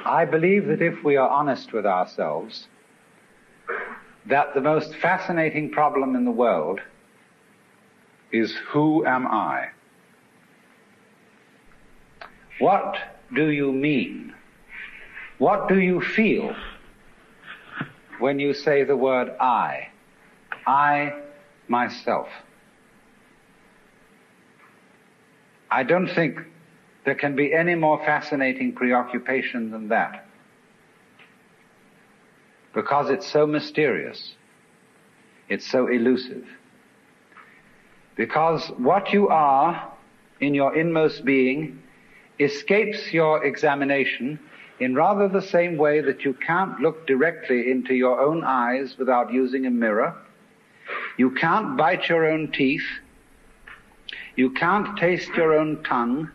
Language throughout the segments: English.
I believe that if we are honest with ourselves, that the most fascinating problem in the world is, who am I? What do you mean? What do you feel when you say the word I? I, myself. I don't think there can be any more fascinating preoccupation than that, because it's so mysterious, it's so elusive. Because what you are in your inmost being escapes your examination in rather the same way that you can't look directly into your own eyes without using a mirror. You can't bite your own teeth. You can't taste your own tongue.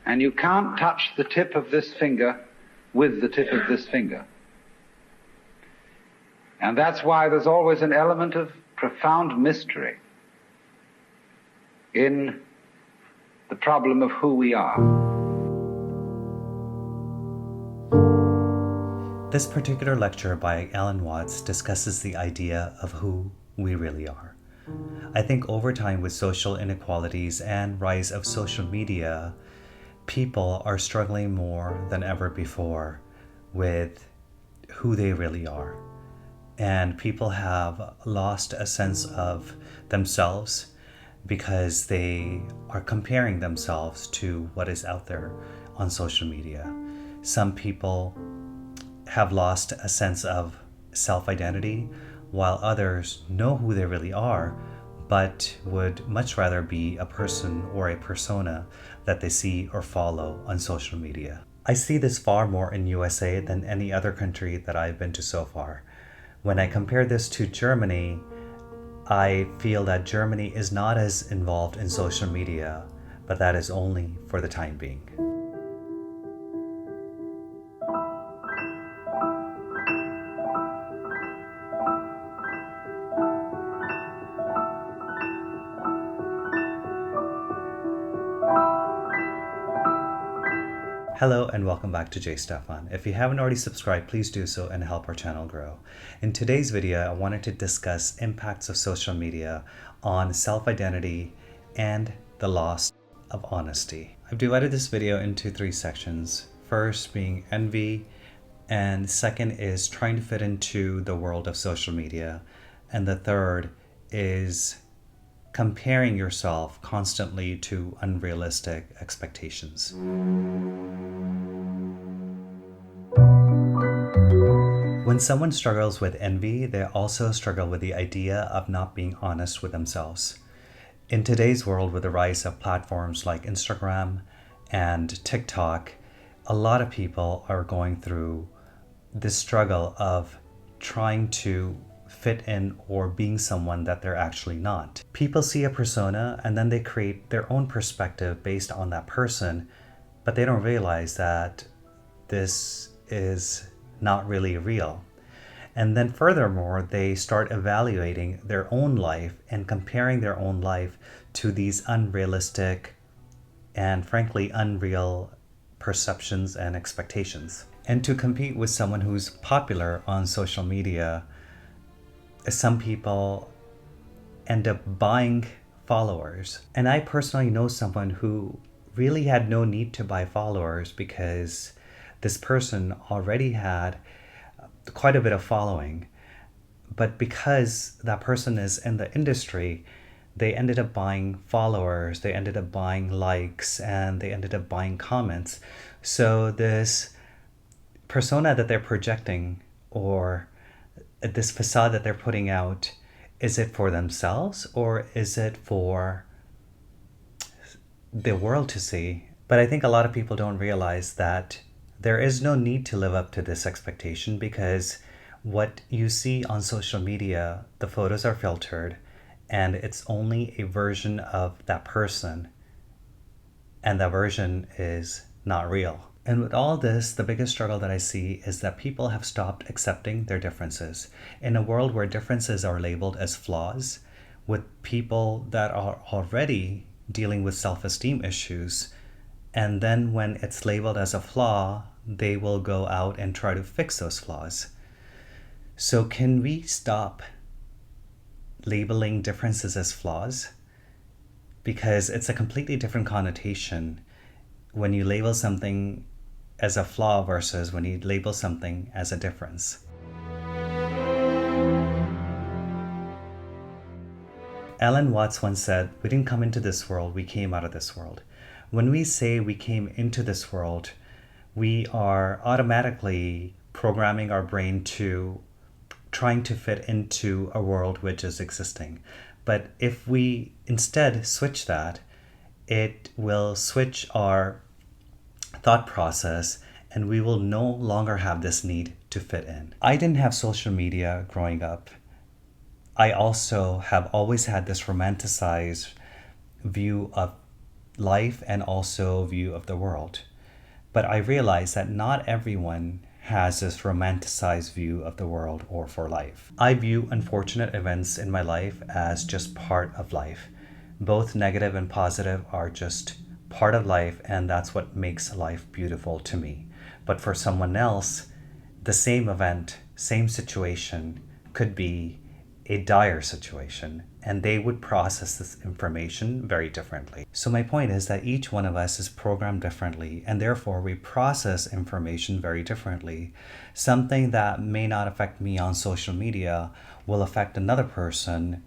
And you can't touch the tip of this finger with the tip of this finger. And that's why there's always an element of profound mystery in the problem of who we are. This particular lecture by Alan Watts discusses the idea of who we really are. I think over time, with social inequalities and rise of social media, people are struggling more than ever before with who they really are. And people have lost a sense of themselves because they are comparing themselves to what is out there on social media. Some people have lost a sense of self-identity, while others know who they really are, but would much rather be a person or a persona that they see or follow on social media. I see this far more in USA than any other country that I've been to so far. When I compare this to Germany, I feel that Germany is not as involved in social media, but that is only for the time being. Hello and welcome back to STEPHAN. If you haven't already subscribed, please do so and help our channel grow. In today's video, I wanted to discuss impacts of social media on self-identity and the loss of honesty. I've divided this video into 3 sections. First being envy, and second is trying to fit into the world of social media, and the third is comparing yourself constantly to unrealistic expectations. When someone struggles with envy, they also struggle with the idea of not being honest with themselves. In today's world, with the rise of platforms like Instagram and TikTok, a lot of people are going through this struggle of trying to fit in or being someone that they're actually not. People see a persona and then they create their own perspective based on that person, but they don't realize that this is not really real. And then furthermore, they start evaluating their own life and comparing their own life to these unrealistic and frankly unreal perceptions and expectations. And to compete with someone who's popular on social media, some people end up buying followers. And I personally know someone who really had no need to buy followers because this person already had quite a bit of following. But because that person is in the industry, they ended up buying followers, they ended up buying likes, and they ended up buying comments. So this persona that they're projecting, or this facade that they're putting out, is it for themselves or is it for the world to see? But I think a lot of people don't realize that there is no need to live up to this expectation, because what you see on social media, the photos are filtered and it's only a version of that person, and that version is not real. And with all this, the biggest struggle that I see is that people have stopped accepting their differences. In a world where differences are labeled as flaws, with people that are already dealing with self-esteem issues, and then when it's labeled as a flaw, they will go out and try to fix those flaws. So can we stop labeling differences as flaws? Because it's a completely different connotation when you label something as a flaw versus when you label something as a difference. Alan Watts once said, "We didn't come into this world, we came out of this world." When we say we came into this world, we are automatically programming our brain to trying to fit into a world which is existing. But if we instead switch that, it will switch our thought process and we will no longer have this need to fit in. I didn't have social media growing up. I also have always had this romanticized view of life and also view of the world. But I realized that not everyone has this romanticized view of the world or for life. I view unfortunate events in my life as just part of life. Both negative and positive are just part of life, and that's what makes life beautiful to me. But for someone else, the same event, same situation could be a dire situation, and they would process this information very differently. So my point is that each one of us is programmed differently, and therefore we process information very differently. Something that may not affect me on social media will affect another person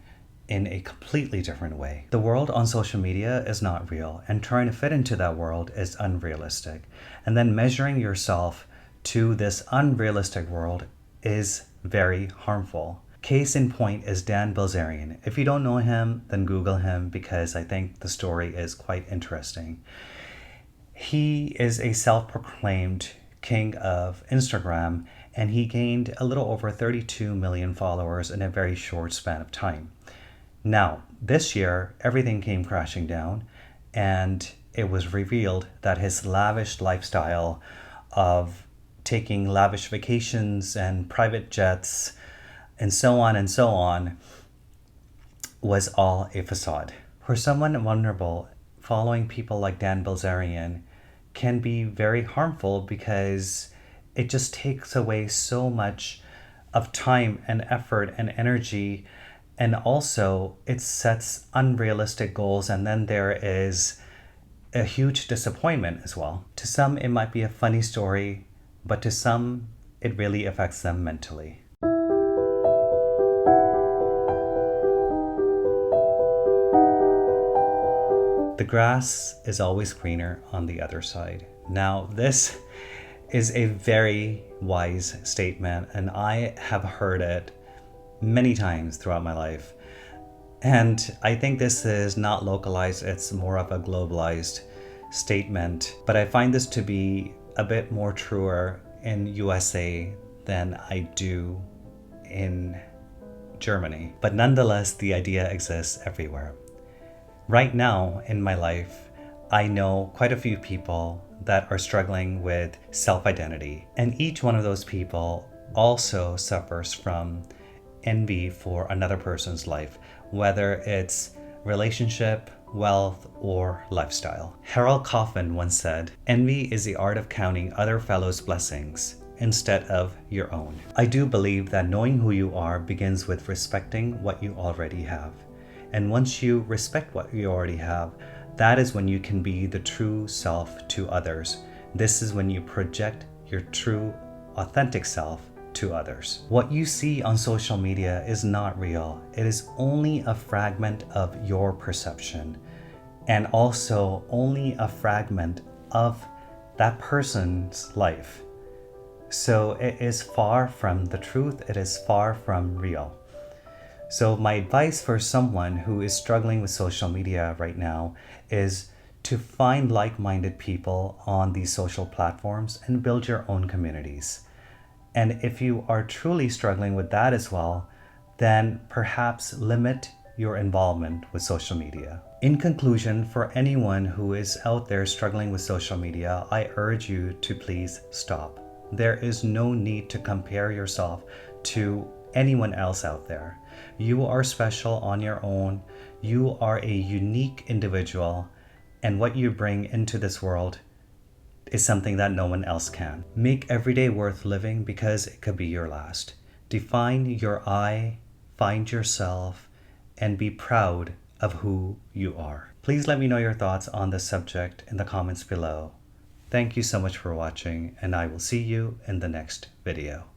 in a completely different way. The world on social media is not real, and trying to fit into that world is unrealistic. And then measuring yourself to this unrealistic world is very harmful. Case in point is Dan Bilzerian. If you don't know him, then Google him, because I think the story is quite interesting. He is a self-proclaimed king of Instagram, and he gained a little over 32 million followers in a very short span of time. Now, this year, everything came crashing down, and it was revealed that his lavish lifestyle of taking lavish vacations and private jets and so on, was all a facade. For someone vulnerable, following people like Dan Bilzerian can be very harmful because it just takes away so much of time and effort and energy, and also it sets unrealistic goals, and then there is a huge disappointment as well. To some, it might be a funny story, but to some, it really affects them mentally. The grass is always greener on the other side. Now, this is a very wise statement, and I have heard it many times throughout my life. And I think this is not localized, it's more of a globalized statement. But I find this to be a bit more truer in USA than I do in Germany. But nonetheless, the idea exists everywhere. Right now in my life, I know quite a few people that are struggling with self-identity. And each one of those people also suffers from envy for another person's life, whether it's relationship, wealth, or lifestyle. Harold Coffin once said, "Envy is the art of counting other fellows' blessings instead of your own." I do believe that knowing who you are begins with respecting what you already have. And once you respect what you already have, that is when you can be the true self to others. This is when you project your true, authentic self to others. What you see on social media is not real. It is only a fragment of your perception, and also only a fragment of that person's life. So it is far from the truth. It is far from real. So my advice for someone who is struggling with social media right now is to find like-minded people on these social platforms and build your own communities. And if you are truly struggling with that as well, then perhaps limit your involvement with social media. In conclusion, for anyone who is out there struggling with social media, I urge you to please stop. There is no need to compare yourself to anyone else out there. You are special on your own. You are a unique individual, and what you bring into this world is something that no one else can. Make every day worth living because it could be your last. Define your I, find yourself, and be proud of who you are. Please let me know your thoughts on this subject in the comments below. Thank you so much for watching, and I will see you in the next video.